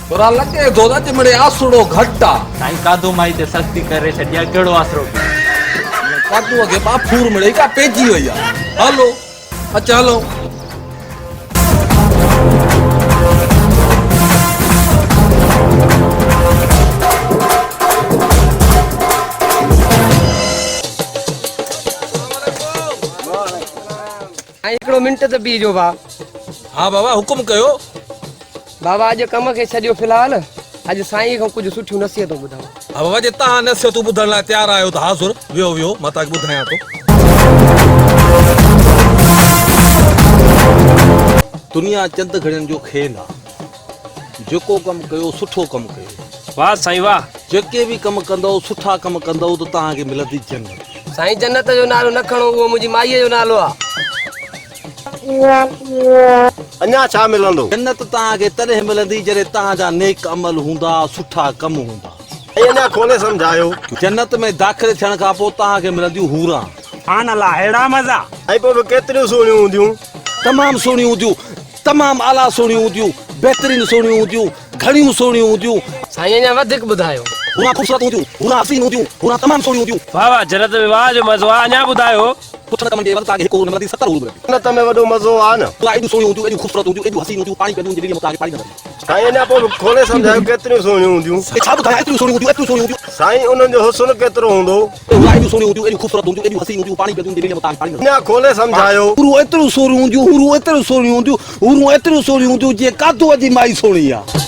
तोरा लगे दोदा चिमड़े आसुड़ो घट्टा साईं कादो माई ते सख्ती करे छॾिया कहिड़ो आसरो कादू के बाफूर मिले का पेजी वई आ हलो अच्छा हलो हिकिड़ो मिंट त बीजो बा हाँ बाबा हुकुम कयो बाबा अॼु कम खे छॾियो फ़िलहाल अॼु साईं खां कुझु सुठियूं नसीहतूं ॿुधायो हाँ बाबा जे तव्हां नसीहतूं ॿुधण लाइ तयार आहियो त हाज़ुर वियो वियो मां तव्हांखे ॿुधायां थो दुनिया चंद घड़ियुनि जो खेल आहे जेको कमु कयो सुठो कमु कयो वाह साईं वाह जेके बि कमु कंदव सुठा कमु कंदव त तव्हांखे मिलंदी जन्नत साईं जन्नत जो नालो न खणो उहो मुंहिंजी माईअ जो नालो आहे अञा छा मिलंदो जन्नत तव्हांखे तॾहिं मिलंदी जॾहिं तव्हांजा नेक अमल हूंदा सुठा कम हूंदा अञा खोले सम्झायो जन्नत में दाख़िल थियण खां पोइ तव्हांखे मिलंदियूं हूरां आन अला अहिड़ा मज़ा ऐं पोइ बि केतिरियूं सुहिणियूं हूंदियूं तमामु सुहिणियूं हूंदियूं तमामु आला सुहिणियूं हूंदियूं बहितरीन सुहिणियूं हूंदियूं घणियूं सुहिणियूं हूंदियूं साईं अञा वधीक ॿुधायो हूरां ख़ूबसूरत हूंदियूं हूरां हसीन हूंदियूं हूरां तमामु सुहिणियूं हूंदियूं वाह वाह जन्नत में वाह जो मज़ो आहे अञा ॿुधायो पुठनि कमनि जे वक़्तु तव्हांखे हिकु मिलंदी 70 हूंदियूं जन्नत में वॾो मज़ो आहे न तूं एॾियूं सुहिणियूं हूंदियूं एॾियूं ख़ूबसूरत हूंदियूं एॾियूं हसीन हूंदियूं पाणी पीअंदियूं दिल्ली में तव्हांखे पाणी न मिलंदी साईं अञा पोइ बि खोले सम्झायो केतिरियूं सुहिणियूं हूंदियूं छा ॿुधायां एतिरियूं सुहिणियूं हूंदियूं एतिरियूं सुहिणियूं हूंदियूं साईं उन्हनि जो हुस्न केतिरो हूंदो हूरां एॾियूं सुहिणियूं हूंदियूं एॾियूं ख़ूबसूरत हूंदियूं एॾियूं हसीन हूंदियूं पाणी पीअंदियूं दिल्ली में तव्हांखे पाणी न मिलंदी अञा खोले सम्झायो हूरूं एतिरियूं सुहिणियूं हूंदियूं हूरूं एतिरियूं सुहिणियूं हूंदियूं हूरूं एतिरियूं सुहिणियूं हूंदियूं जीअं कादूअ जी माई सुहिणी आहे